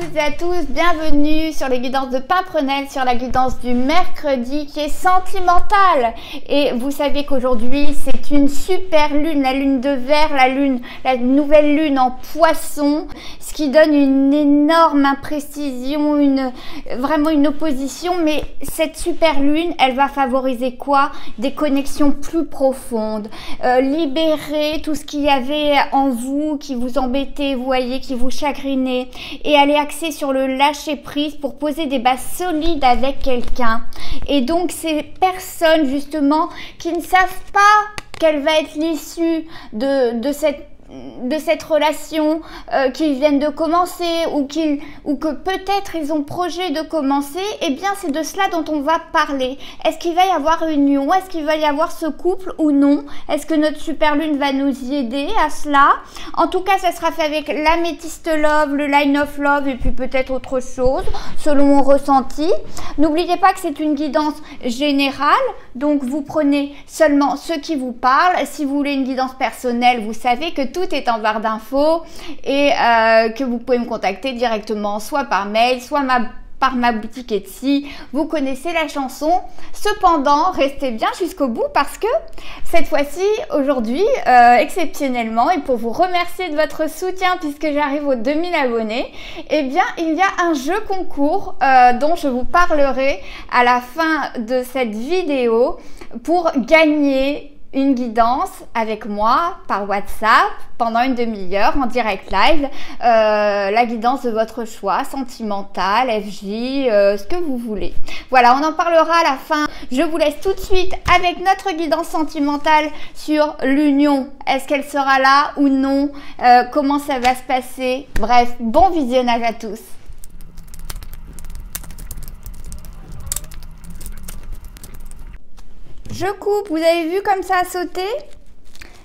toutes et à tous, bienvenue sur les guidances de Pimprenelle, sur la guidance du mercredi qui est sentimentale. Et vous savez qu'aujourd'hui c'est une super lune, la lune de Verre, la nouvelle lune en Poisson, ce qui donne une énorme imprécision, vraiment une opposition. Mais cette super lune, elle va favoriser quoi? Des connexions plus profondes, libérer tout ce qu'il y avait en vous qui vous embêtait, vous voyez, qui vous chagrinait, et aller axer sur le lâcher prise pour poser des bases solides avec quelqu'un. Et donc ces personnes justement qui ne savent pas quelle va être l'issue de cette relation qu'ils viennent de commencer ou que peut-être ils ont projet de commencer, eh bien c'est de cela dont on va parler. Est-ce qu'il va y avoir une union? Est-ce qu'il va y avoir ce couple ou non? Est-ce que notre super lune va nous y aider à cela? En tout cas, ça sera fait avec l'améthyste love, le line of love et puis peut-être autre chose selon mon ressenti. N'oubliez pas que c'est une guidance générale, donc vous prenez seulement ce qui vous parle. Si vous voulez une guidance personnelle, vous savez que tout est en barre d'infos et que vous pouvez me contacter directement, soit par mail, soit par ma boutique Etsy. Vous connaissez la chanson. Cependant, restez bien jusqu'au bout parce que cette fois-ci, aujourd'hui, exceptionnellement, et pour vous remercier de votre soutien puisque j'arrive aux 2000 abonnés, eh bien, il y a un jeu concours dont je vous parlerai à la fin de cette vidéo pour gagner une guidance avec moi par WhatsApp pendant une demi-heure en direct live, la guidance de votre choix, sentimentale, FJ, ce que vous voulez. Voilà, on en parlera à la fin. Je vous laisse tout de suite avec notre guidance sentimentale sur l'union. Est-ce qu'elle sera là ou non? Comment ça va se passer? Bref, bon visionnage à tous. Je coupe, vous avez vu comme ça a sauté?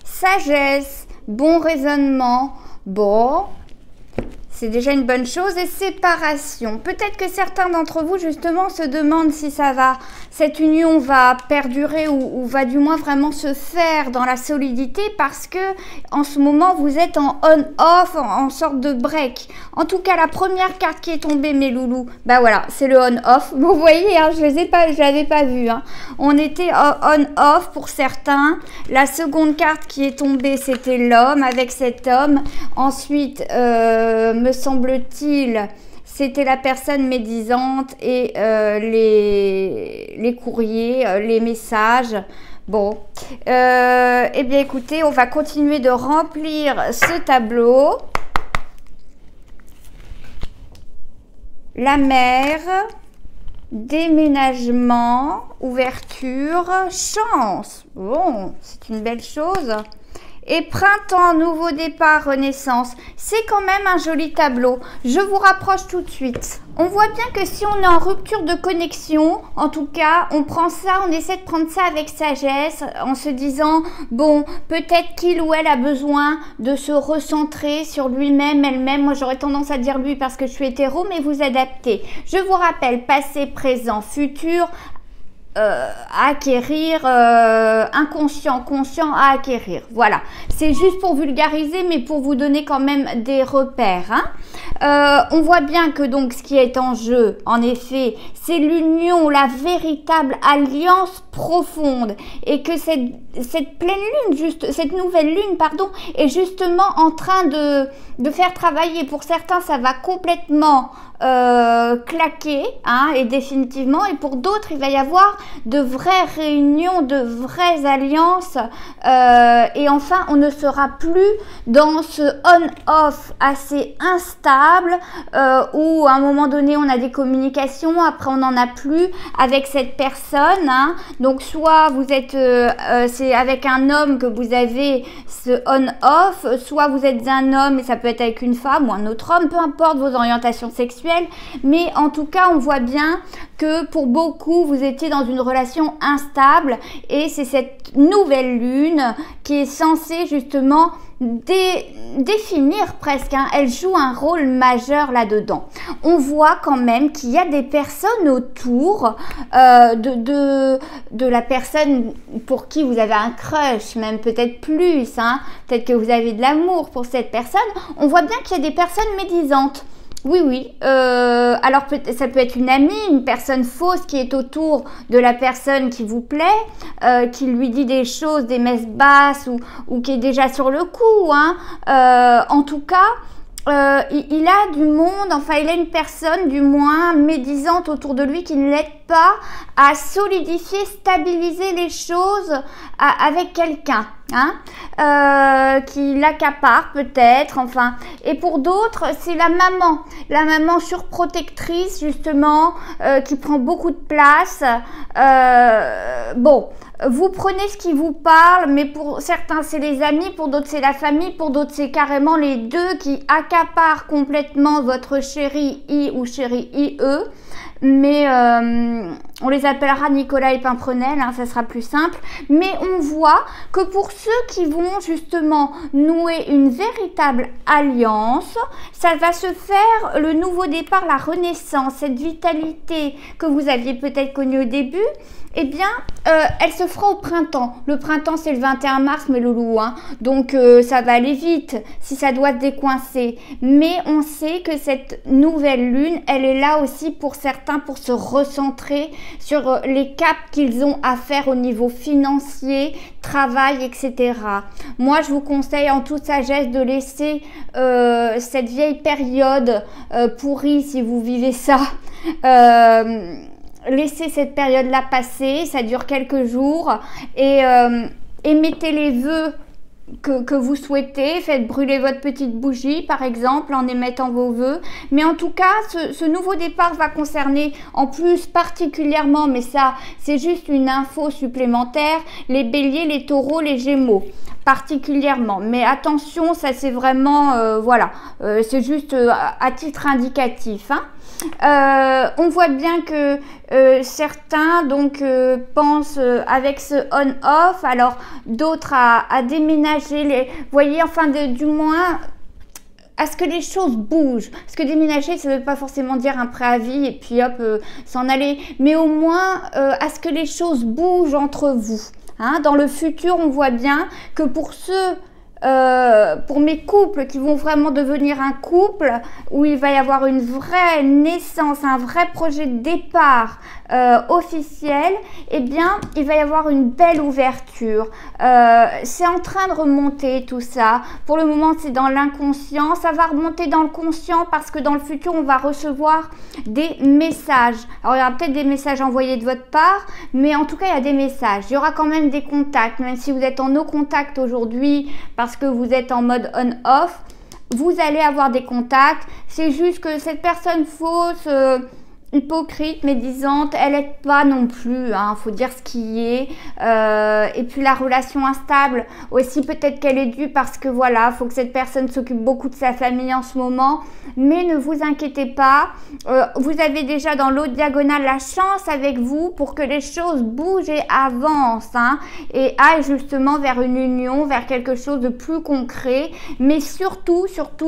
Sagesse, bon raisonnement, bon, c'est déjà une bonne chose. Et séparation, peut-être que certains d'entre vous justement se demandent si cette union va perdurer ou va du moins vraiment se faire dans la solidité, parce que en ce moment vous êtes en on-off, en sorte de break. En tout cas, la première carte qui est tombée, mes loulous, bah voilà, c'est le on-off. Vous voyez, hein, je l'avais pas vu. Hein. On était on-off pour certains. La seconde carte qui est tombée, c'était l'homme avec cet homme. Ensuite, me semble-t-il, c'était la personne médisante et les courriers, les messages. Bon, eh bien écoutez, on va continuer de remplir ce tableau. La mer, déménagement, ouverture, chance. Bon, c'est une belle chose. Et printemps, nouveau départ, renaissance. C'est quand même un joli tableau. Je vous rapproche tout de suite. On voit bien que si on est en rupture de connexion, en tout cas, on prend ça, on essaie de prendre ça avec sagesse, en se disant, bon, peut-être qu'il ou elle a besoin de se recentrer sur lui-même, elle-même. Moi, j'aurais tendance à dire lui parce que je suis hétéro, mais vous adaptez. Je vous rappelle, passé, présent, futur, acquérir, inconscient, conscient à acquérir. Voilà, c'est juste pour vulgariser, mais pour vous donner quand même des repères. Hein. On voit bien que donc ce qui est en jeu, en effet, c'est l'union, la véritable alliance profonde, et que cette pleine lune, cette nouvelle lune, pardon, est justement en train de faire travailler. Pour certains, ça va complètement claquer, hein, et définitivement, et pour d'autres il va y avoir de vraies réunions, de vraies alliances, et enfin on ne sera plus dans ce on-off assez instable où à un moment donné on a des communications, après on n'en a plus avec cette personne, hein. Donc soit vous êtes c'est avec un homme que vous avez ce on-off, soit vous êtes un homme et ça peut être avec une femme ou un autre homme, peu importe vos orientations sexuelles. Mais en tout cas, on voit bien que pour beaucoup, vous étiez dans une relation instable, et c'est cette nouvelle lune qui est censée justement définir presque, hein, elle joue un rôle majeur là-dedans. On voit quand même qu'il y a des personnes autour de la personne pour qui vous avez un crush, même peut-être plus, hein, peut-être que vous avez de l'amour pour cette personne. On voit bien qu'il y a des personnes médisantes. Oui, oui. Alors ça peut être une amie, une personne fausse qui est autour de la personne qui vous plaît, qui lui dit des choses, des messes basses ou qui est déjà sur le coup. Hein. En tout cas, il a du monde, enfin il a une personne du moins médisante autour de lui qui ne l'aide pas à solidifier, stabiliser les choses avec quelqu'un, hein, qui l'accapare peut-être, enfin. Et pour d'autres, c'est la maman surprotectrice justement, qui prend beaucoup de place. Bon. Vous prenez ce qui vous parle, mais pour certains c'est les amis, pour d'autres c'est la famille, pour d'autres c'est carrément les deux qui accaparent complètement votre chéri I ou chéri IE. Mais on les appellera Nicolas et Pimprenel, hein, ça sera plus simple. Mais on voit que pour ceux qui vont justement nouer une véritable alliance, ça va se faire le nouveau départ, la renaissance, cette vitalité que vous aviez peut-être connue au début. Eh bien, elle se fera au printemps. Le printemps, c'est le 21 mars, mes loulous, hein. Donc, ça va aller vite si ça doit se décoincer. Mais on sait que cette nouvelle lune, elle est là aussi pour certains, pour se recentrer sur les caps qu'ils ont à faire au niveau financier, travail, etc. Moi, je vous conseille en toute sagesse de laisser cette vieille période pourrie, si vous vivez ça, laissez cette période-là passer, ça dure quelques jours et émettez les vœux que vous souhaitez, faites brûler votre petite bougie par exemple en émettant vos vœux, mais en tout cas ce nouveau départ va concerner en plus particulièrement, mais ça c'est juste une info supplémentaire, les béliers, les taureaux, les gémeaux particulièrement, mais attention, ça c'est vraiment voilà, c'est juste à titre indicatif, hein. On voit bien que certains donc pensent avec ce on-off, alors d'autres à déménager, voyez, enfin du moins à ce que les choses bougent. Parce que déménager, ça ne veut pas forcément dire un préavis et puis hop, s'en aller, mais au moins à ce que les choses bougent entre vous. Hein. Dans le futur, on voit bien que pour ceux pour mes couples qui vont vraiment devenir un couple où il va y avoir une vraie naissance, un vrai projet de départ officiel, eh bien il va y avoir une belle ouverture. C'est en train de remonter tout ça. Pour le moment c'est dans l'inconscient, ça va remonter dans le conscient parce que dans le futur on va recevoir des messages. Alors il y aura peut-être des messages envoyés de votre part, mais en tout cas il y a des messages. Il y aura quand même des contacts, même si vous êtes en no contact aujourd'hui parce que vous êtes en mode on-off, vous allez avoir des contacts. C'est juste que cette personne fausse, hypocrite, médisante, elle n'aide pas non plus, hein, faut dire ce qui est. Et puis la relation instable aussi, peut-être qu'elle est due parce que voilà, faut que cette personne s'occupe beaucoup de sa famille en ce moment. Mais ne vous inquiétez pas, vous avez déjà dans l'autre diagonale la chance avec vous pour que les choses bougent et avancent, hein, et aillent justement vers une union, vers quelque chose de plus concret. Mais surtout,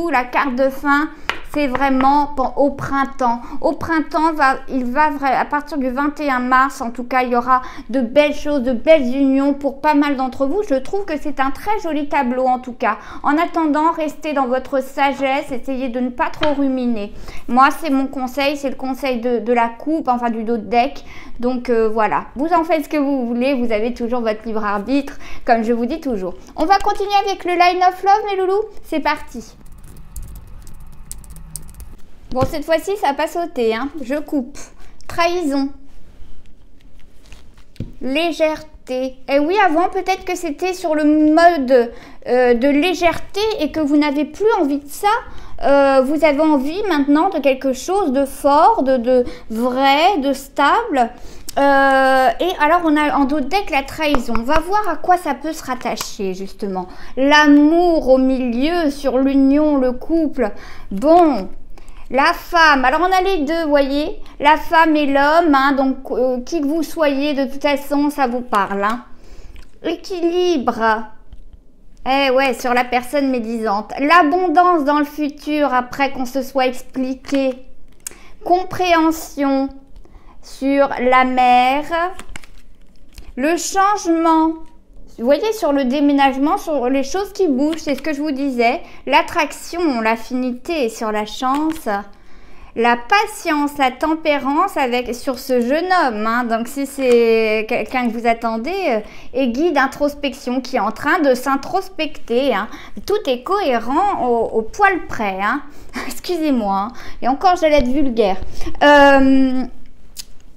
la carte de fin, c'est vraiment au printemps. Au printemps, à partir du 21 mars, en tout cas, il y aura de belles choses, de belles unions pour pas mal d'entre vous. Je trouve que c'est un très joli tableau en tout cas. En attendant, restez dans votre sagesse, essayez de ne pas trop ruminer. Moi, c'est mon conseil, c'est le conseil de la coupe, enfin du dos de deck. Donc voilà, vous en faites ce que vous voulez, vous avez toujours votre libre arbitre, comme je vous dis toujours. On va continuer avec le line of love, mes loulous. C'est parti. Bon, cette fois-ci, ça n'a pas sauté, hein. Je coupe. Trahison. Légèreté. Et oui, avant, peut-être que c'était sur le mode de légèreté et que vous n'avez plus envie de ça. Vous avez envie maintenant de quelque chose de fort, de vrai, de stable. Et alors, on a en dos de deck la trahison. On va voir à quoi ça peut se rattacher, justement. L'amour au milieu, sur l'union, le couple. Bon... La femme, alors on a les deux, vous voyez, la femme et l'homme, hein, donc qui que vous soyez, de toute façon, ça vous parle. Hein. Équilibre, eh ouais, sur la personne médisante. L'abondance dans le futur, après qu'on se soit expliqué. Compréhension sur la mère. Le changement. Vous voyez, sur le déménagement, sur les choses qui bougent, c'est ce que je vous disais. L'attraction, l'affinité, sur la chance. la patience, la tempérance sur ce jeune homme. Hein. Donc si c'est quelqu'un que vous attendez, et guide d'introspection qui est en train de s'introspecter. Hein. Tout est cohérent au poil près. Hein. Excusez-moi. Hein. Et encore, j'allais être vulgaire.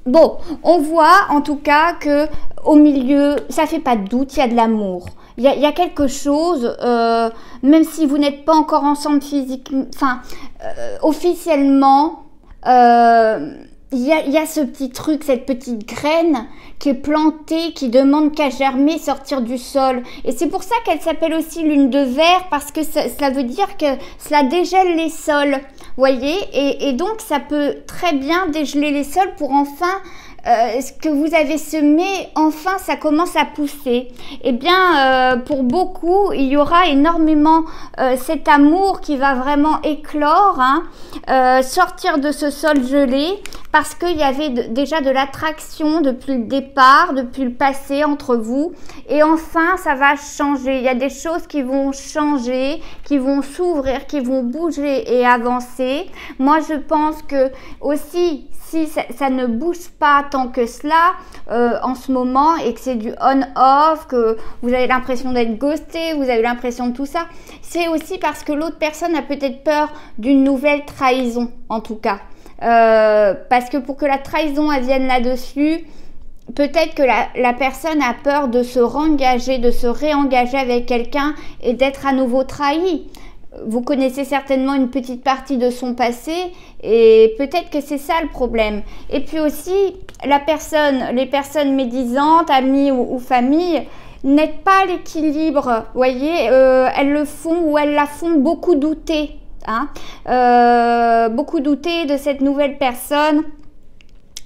Bon, on voit en tout cas que au milieu, ça fait pas de doute, il y a de l'amour. Il y a quelque chose, même si vous n'êtes pas encore ensemble physiquement, enfin, officiellement, il y a ce petit truc, cette petite graine qui est plantée, qui demande qu'à germer, sortir du sol. Et c'est pour ça qu'elle s'appelle aussi lune de verre, parce que cela veut dire que cela dégèle les sols, voyez. Et donc ça peut très bien dégeler les sols pour enfin ce que vous avez semé, enfin ça commence à pousser. Eh bien pour beaucoup il y aura énormément cet amour qui va vraiment éclore, hein, sortir de ce sol gelé, parce qu'il y avait déjà de l'attraction depuis le départ, depuis le passé entre vous, et enfin ça va changer. Il y a des choses qui vont changer, qui vont s'ouvrir, qui vont bouger et avancer. Moi je pense que aussi, si ça ne bouge pas tant que cela en ce moment, et que c'est du on-off, que vous avez l'impression d'être ghosté, vous avez l'impression de tout ça, c'est aussi parce que l'autre personne a peut-être peur d'une nouvelle trahison, en tout cas. Parce que pour que la trahison elle vienne là-dessus, peut-être que la personne a peur de se rengager, de se réengager avec quelqu'un et d'être à nouveau trahi. Vous connaissez certainement une petite partie de son passé et peut-être que c'est ça le problème. Et puis aussi, les personnes médisantes, amis ou famille, n'aident pas l'équilibre. Voyez, elles le font ou elles la font beaucoup douter. Hein, beaucoup douter de cette nouvelle personne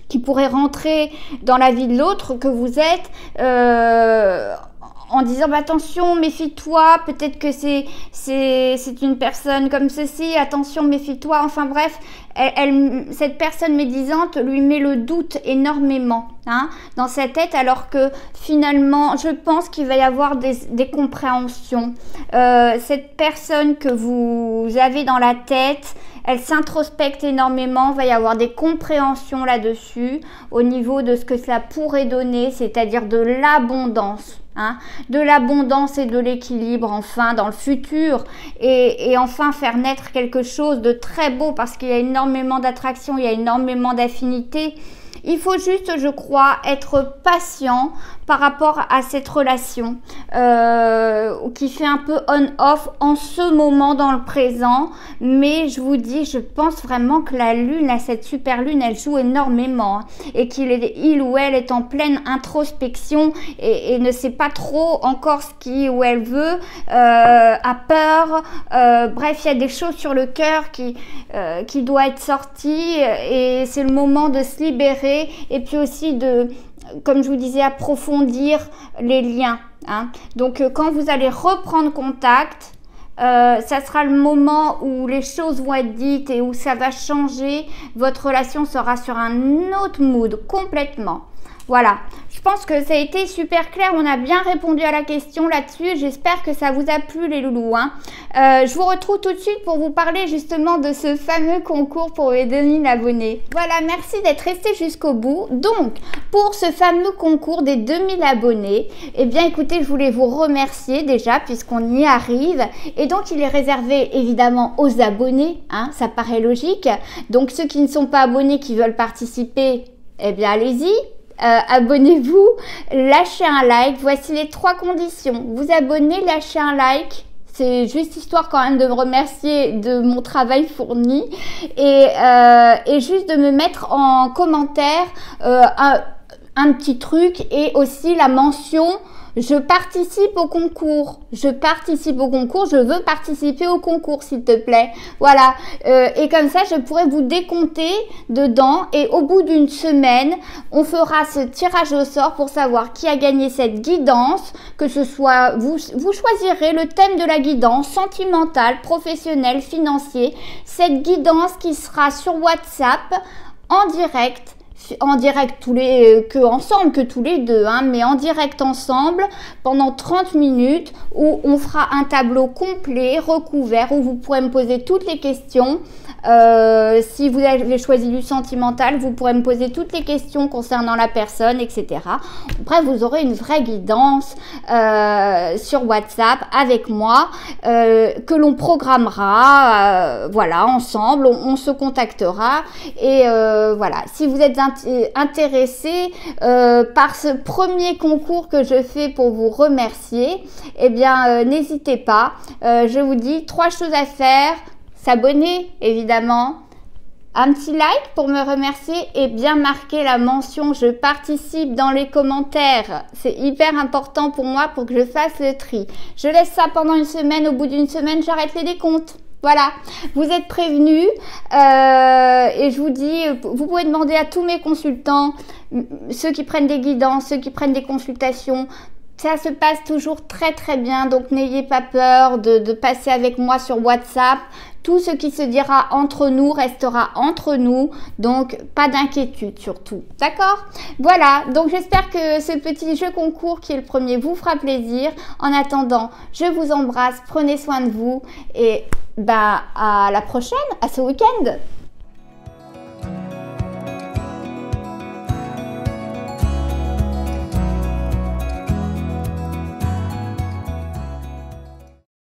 qui pourrait rentrer dans la vie de l'autre que vous êtes, en disant bah, attention, méfie-toi, peut-être que c'est une personne comme ceci, attention, méfie-toi. Enfin bref, cette personne médisante lui met le doute énormément, hein, dans sa tête, alors que finalement je pense qu'il va y avoir des compréhensions. Cette personne que vous avez dans la tête, elle s'introspecte énormément, il va y avoir des compréhensions là-dessus au niveau de ce que cela pourrait donner, c'est-à-dire de l'abondance. Hein, de l'abondance et de l'équilibre enfin dans le futur, et enfin faire naître quelque chose de très beau, parce qu'il y a énormément d'attraction, il y a énormément d'affinité. Il faut juste, je crois, être patient par rapport à cette relation qui fait un peu on-off en ce moment dans le présent. Mais je vous dis, je pense vraiment que la lune, cette super lune, elle joue énormément, hein, et il ou elle est en pleine introspection et ne sait pas trop encore ce qu'il ou elle veut, a peur. Bref, il y a des choses sur le cœur qui doit être sorties, et c'est le moment de se libérer. Et puis aussi de, comme je vous disais, approfondir les liens. Hein. Donc quand vous allez reprendre contact, ça sera le moment où les choses vont être dites et où ça va changer. Votre relation sera sur un autre mood complètement. Voilà, je pense que ça a été super clair, on a bien répondu à la question là-dessus. J'espère que ça vous a plu les loulous, hein. Je vous retrouve tout de suite pour vous parler justement de ce fameux concours pour les 2000 abonnés. Voilà, merci d'être resté jusqu'au bout. Donc, pour ce fameux concours des 2000 abonnés, eh bien écoutez, je voulais vous remercier déjà puisqu'on y arrive. Et donc, il est réservé évidemment aux abonnés, hein, ça paraît logique. Donc, ceux qui ne sont pas abonnés, qui veulent participer, eh bien allez-y. Abonnez-vous, lâchez un like. Voici les 3 conditions. Vous abonnez, lâchez un like. C'est juste histoire quand même de me remercier de mon travail fourni. Et juste de me mettre en commentaire un petit truc, et aussi la mention je participe au concours. Je participe au concours. Je veux participer au concours, s'il te plaît. Voilà. Et comme ça, je pourrais vous décompter dedans. Et au bout d'une semaine, on fera ce tirage au sort pour savoir qui a gagné cette guidance. Que ce soit, vous choisirez le thème de la guidance, sentimentale, professionnelle, financier. Cette guidance qui sera sur WhatsApp, en direct, en direct que tous les deux, hein, mais en direct ensemble pendant 30 minutes où on fera un tableau complet, recouvert, où vous pourrez me poser toutes les questions. Si vous avez choisi du sentimental, vous pourrez me poser toutes les questions concernant la personne, etc. Après, vous aurez une vraie guidance sur WhatsApp avec moi que l'on programmera, voilà, ensemble, on se contactera et voilà. Si vous êtes intéressé par ce premier concours que je fais pour vous remercier, eh bien, n'hésitez pas. Je vous dis 3 choses à faire. S'abonner, évidemment, un petit like pour me remercier et bien marquer la mention « Je participe » dans les commentaires. C'est hyper important pour moi pour que je fasse le tri. Je laisse ça pendant une semaine. Au bout d'une semaine, j'arrête les décomptes. Voilà, vous êtes prévenus et je vous dis, vous pouvez demander à tous mes consultants, ceux qui prennent des guidances, ceux qui prennent des consultations. Ça se passe toujours très très bien, donc n'ayez pas peur de passer avec moi sur WhatsApp. Tout ce qui se dira entre nous restera entre nous, donc pas d'inquiétude surtout, d'accord? Voilà, donc j'espère que ce petit jeu concours qui est le premier vous fera plaisir. En attendant, je vous embrasse, prenez soin de vous et à la prochaine, à ce week-end.